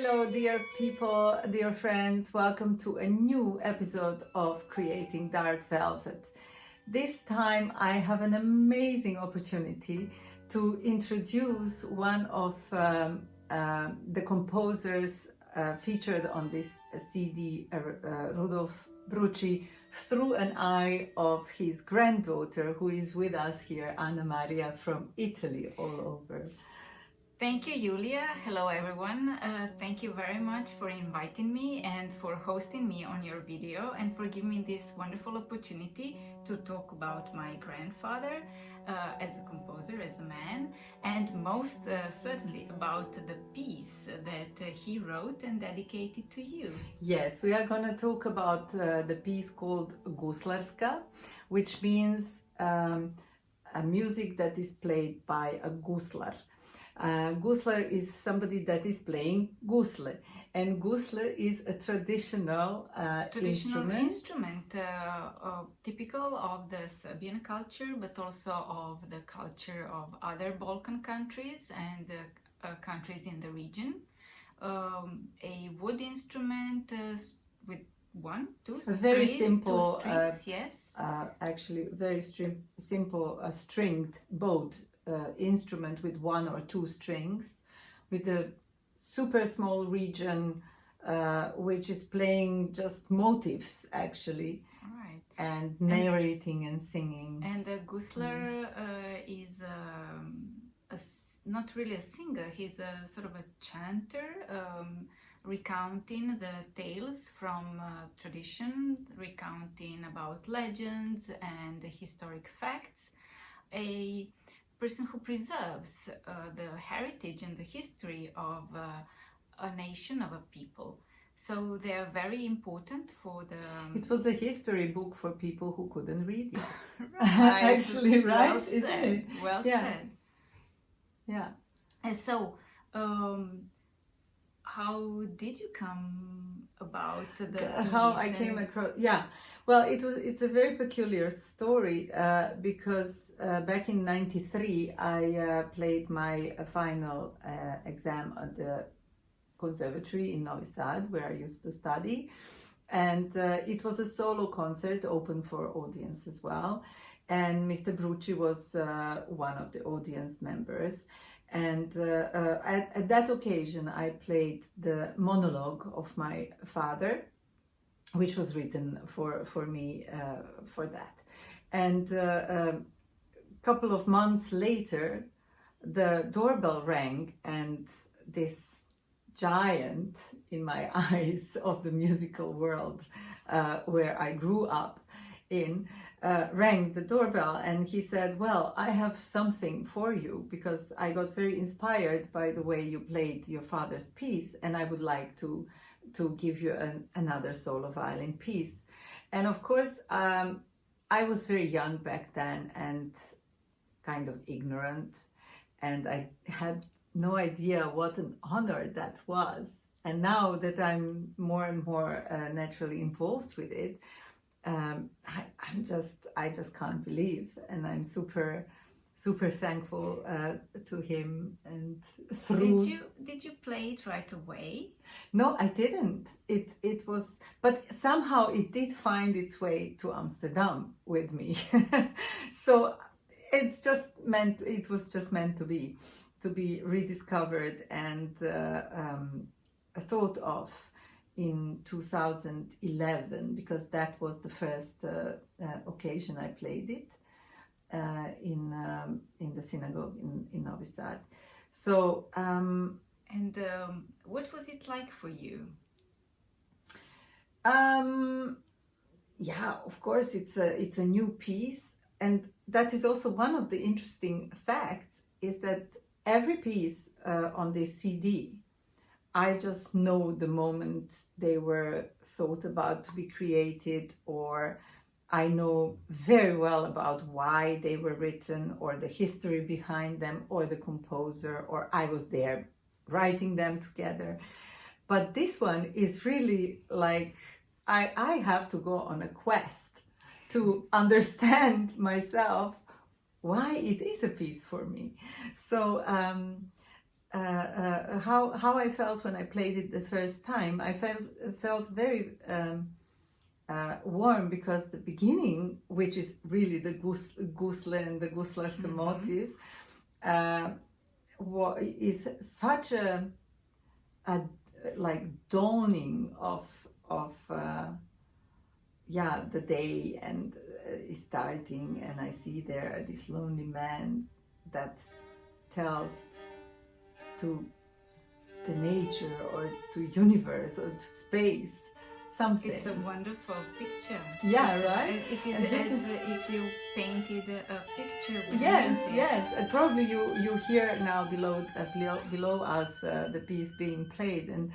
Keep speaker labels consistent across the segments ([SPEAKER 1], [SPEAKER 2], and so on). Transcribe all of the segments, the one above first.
[SPEAKER 1] Hello, dear people, dear friends. Welcome to a new episode of Creating Dark Velvet. This time I have an amazing opportunity to introduce one of the composers featured on this CD, Rudolf Bruci, through an eye of his granddaughter, who is with us here, Anna Maria from Italy, all over.
[SPEAKER 2] Thank you, Julia. Hello, everyone. Thank you very much for inviting me and for hosting me on your video and for giving me this wonderful opportunity to talk about my grandfather as a composer, as a man, and most certainly about the piece that he wrote and dedicated to you.
[SPEAKER 1] Yes, we are going to talk about the piece called Guslarska, which means a music that is played by a guslar. Guslar is somebody that is playing gusle, and gusle is a traditional instrument
[SPEAKER 2] typical of the Serbian culture, but also of the culture of other Balkan countries and countries in the region. A wood instrument with
[SPEAKER 1] very simple,
[SPEAKER 2] two strings, yes.
[SPEAKER 1] Actually, very simple stringed bowed instrument with one or two strings, with a super small region which is playing just motifs actually,
[SPEAKER 2] right,
[SPEAKER 1] and narrating and singing.
[SPEAKER 2] And the guslar is not really a singer, he's a sort of a chanter, recounting the tales from tradition, recounting about legends and historic facts. A person who preserves the heritage and the history of a nation, of a people. So they are very important for the...
[SPEAKER 1] It was a history book for people who couldn't read yet.
[SPEAKER 2] Right.
[SPEAKER 1] Actually, right?
[SPEAKER 2] Well
[SPEAKER 1] Isn't
[SPEAKER 2] said.
[SPEAKER 1] it?
[SPEAKER 2] Well
[SPEAKER 1] Yeah.
[SPEAKER 2] said.
[SPEAKER 1] Yeah.
[SPEAKER 2] And so, how did you come about the
[SPEAKER 1] how
[SPEAKER 2] piece
[SPEAKER 1] I came
[SPEAKER 2] and-
[SPEAKER 1] across? Yeah. Well, it's a very peculiar story because back in '93 I played my final exam at the conservatory in Novi Sad, where I used to study, and it was a solo concert open for audience as well, and Mr. Bruci was one of the audience members. And at that occasion, I played the monologue of my father, which was written for me for that. And a couple of months later, the doorbell rang, and this giant in my eyes of the musical world where I grew up in rang the doorbell, and he said, well, I have something for you because I got very inspired by the way you played your father's piece, and I would like to give you another solo violin piece. And of course, I was very young back then and kind of ignorant, and I had no idea what an honor that was. And now that I'm more and more naturally involved with it, I just can't believe, and I'm super thankful to him. And through
[SPEAKER 2] did you play it right away?
[SPEAKER 1] No, I didn't. It was, but somehow it did find its way to Amsterdam with me. So it was just meant to be rediscovered and thought of in 2011, because that was the first occasion I played it in the synagogue in Novi Sad. So
[SPEAKER 2] what was it like for you?
[SPEAKER 1] Yeah, of course, it's a new piece, and that is also one of the interesting facts, is that every piece on this CD, I just know the moment they were thought about to be created, or I know very well about why they were written, or the history behind them, or the composer, or I was there writing them together. But this one is really like I have to go on a quest to understand myself why it is a piece for me. So how I felt when I played it the first time. I felt very warm, because the beginning, which is really the Gusle and the Guslarska motif, is such a like dawning of the day, and is starting, and I see there this lonely man that tells to the nature or to universe or to space something.
[SPEAKER 2] It's a wonderful picture.
[SPEAKER 1] Yeah, right?
[SPEAKER 2] It is as if you painted a picture with
[SPEAKER 1] Yes,
[SPEAKER 2] music.
[SPEAKER 1] yes. And probably you hear now below us the piece being played, and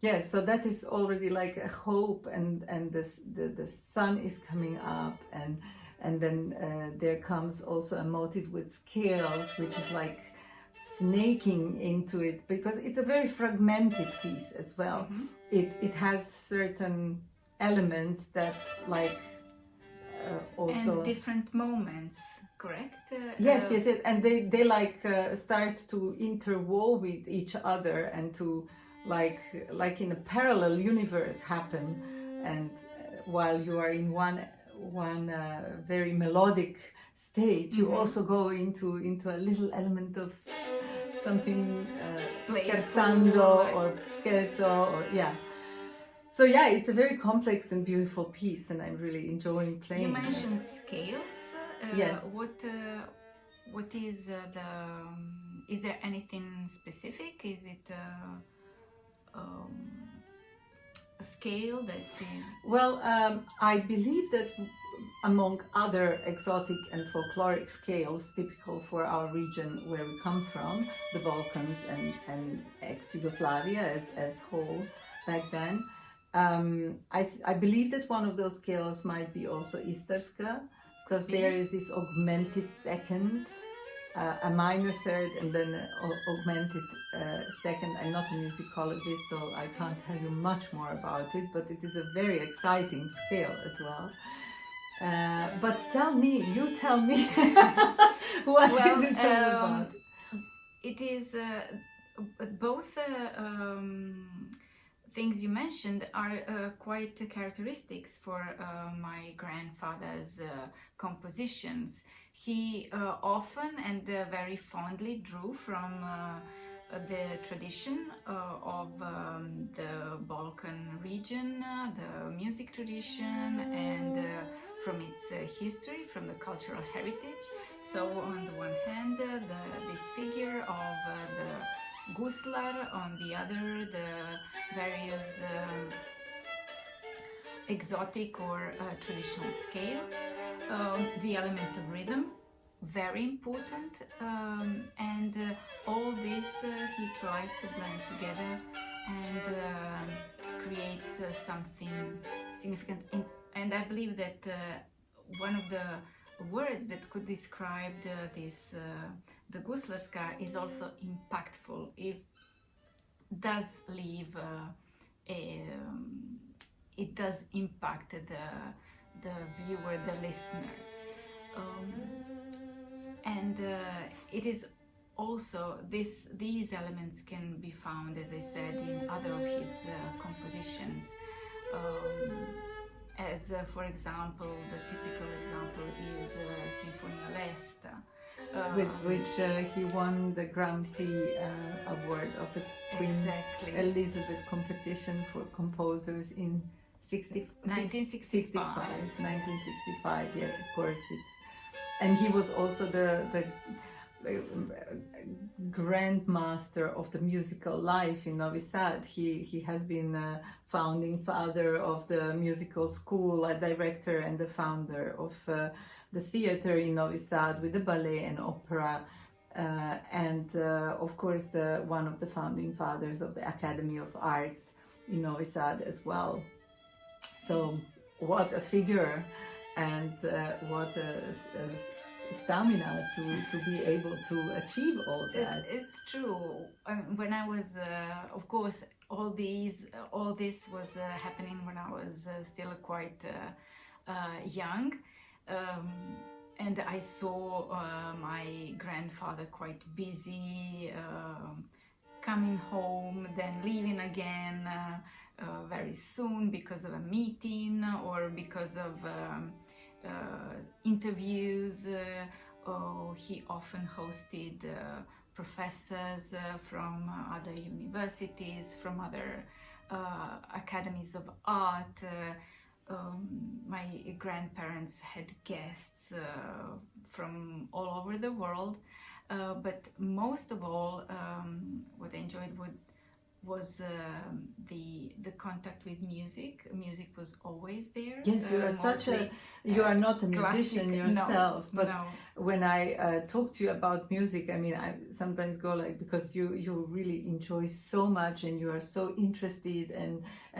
[SPEAKER 1] yes, so that is already like a hope, and the sun is coming up, and then there comes also a motif with scales, which is like snaking into it, because it's a very fragmented piece as well. It has certain elements that like also
[SPEAKER 2] and different moments, correct?
[SPEAKER 1] yes, and they like start to interwove with each other, and to like in a parallel universe happen, and while you are in one very melodic state, you also go into a little element of something scherzando or scherzo, or so it's a very complex and beautiful piece, and I'm really enjoying playing.
[SPEAKER 2] You mentioned scales.
[SPEAKER 1] Yes.
[SPEAKER 2] What is is there anything specific? Is it a scale that is...
[SPEAKER 1] Well, I believe that among other exotic and folkloric scales typical for our region where we come from, the Balkans and ex-Yugoslavia as whole back then, I believe that one of those scales might be also Istarska, because there is this augmented second, a minor third, and then an augmented second. I'm not a musicologist, so I can't tell you much more about it, but it is a very exciting scale as well. But you tell me, what is it all about?
[SPEAKER 2] It is both things you mentioned are quite characteristics for my grandfather's compositions. He often and very fondly drew from the tradition of the Balkan region, the music tradition, and from its history, from the cultural heritage. So on the one hand, this figure of the Guslar, on the other, the various exotic or traditional scales, the element of rhythm, very important, and all this he tries to blend together and creates something significant. And I believe that one of the words that could describe this, the Guslarska, is also impactful. It does leave it does impact the viewer, the listener, and it is also these elements can be found, as I said, in other of his compositions. As for example, the typical example is Symphony Lesta,
[SPEAKER 1] with which he won the Grand Prix award of the Queen Elisabeth Competition for composers in 1965. Yes, of course. And he was also the grandmaster of the musical life in Novi Sad. He has been a founding father of the musical school, a director and the founder of the theater in Novi Sad with the ballet and opera, and of course one of the founding fathers of the Academy of Arts in Novi Sad as well. So what a figure, and what a stamina to be able to achieve all that.
[SPEAKER 2] It's true. When I was, of course, all this was happening when I was still quite young, and I saw my grandfather quite busy coming home, then leaving again very soon because of a meeting or because of interviews. He often hosted professors from other universities, from other academies of art. My grandparents had guests from all over the world, but most of all, what I enjoyed was the contact with music. Music was always there.
[SPEAKER 1] Yes, you are you are not a musician yourself,
[SPEAKER 2] no,
[SPEAKER 1] but
[SPEAKER 2] no.
[SPEAKER 1] when I talk to you about music, I mean, I sometimes go like, because you really enjoy so much and you are so interested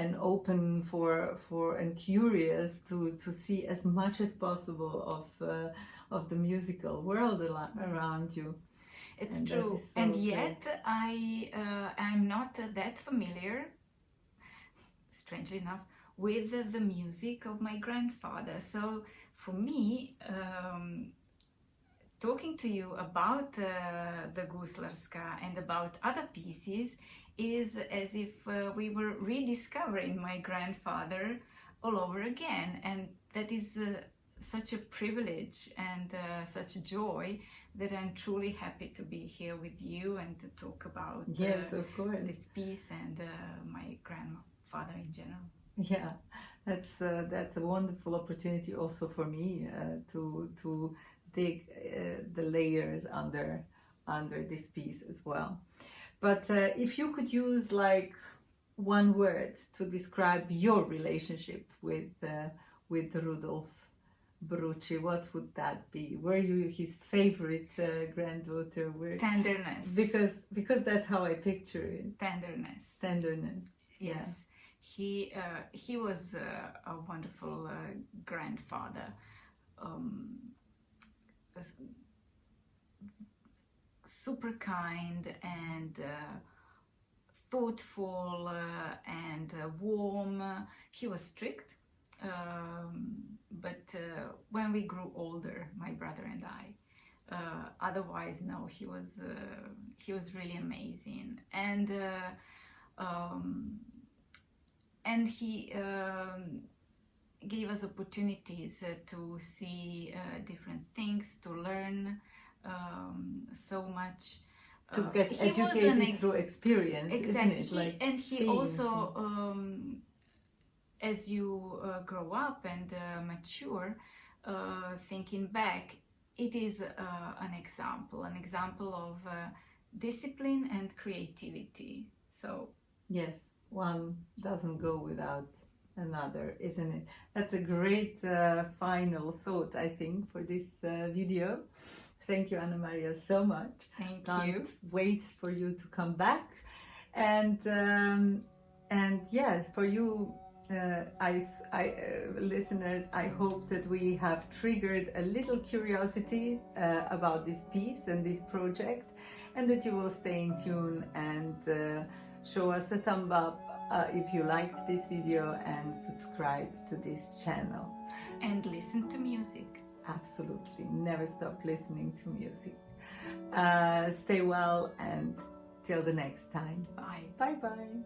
[SPEAKER 1] and open for and curious to see as much as possible of the musical world around you.
[SPEAKER 2] It's
[SPEAKER 1] And
[SPEAKER 2] true,
[SPEAKER 1] so
[SPEAKER 2] and
[SPEAKER 1] great.
[SPEAKER 2] yet I'm not that familiar, strangely enough, with the music of my grandfather. So for me, talking to you about the Guslarska and about other pieces is as if we were rediscovering my grandfather all over again, and that is such a privilege and such a joy that I'm truly happy to be here with you and to talk about
[SPEAKER 1] Yes, of course.
[SPEAKER 2] this piece and my grandfather in general.
[SPEAKER 1] Yeah, that's a wonderful opportunity also for me to dig the layers under this piece as well. But if you could use like one word to describe your relationship with Rudolf Bruci, what would that be? Were you his favorite granddaughter?
[SPEAKER 2] Tenderness.
[SPEAKER 1] Because that's how I picture it.
[SPEAKER 2] Tenderness.
[SPEAKER 1] Tenderness.
[SPEAKER 2] Yes. He was a wonderful grandfather. Super kind and thoughtful and warm. He was strict, but when we grew older, my brother and I, otherwise no, he was really amazing, and he gave us opportunities to see different things, to learn so much.
[SPEAKER 1] To get educated through experience,
[SPEAKER 2] exactly.
[SPEAKER 1] Isn't it?
[SPEAKER 2] And he also, as you grow up and mature, thinking back, it is an example of discipline and creativity. So
[SPEAKER 1] yes, one doesn't go without another, isn't it? That's a great final thought, I think, for this video. Thank you, Anna Maria, so much.
[SPEAKER 2] Can't
[SPEAKER 1] wait for you to come back, and yeah, for you, listeners, I hope that we have triggered a little curiosity about this piece and this project, and that you will stay in tune and show us a thumb up if you liked this video and subscribe to this channel.
[SPEAKER 2] And listen to music.
[SPEAKER 1] Absolutely, never stop listening to music. Stay well and till the next time.
[SPEAKER 2] Bye.
[SPEAKER 1] Bye bye.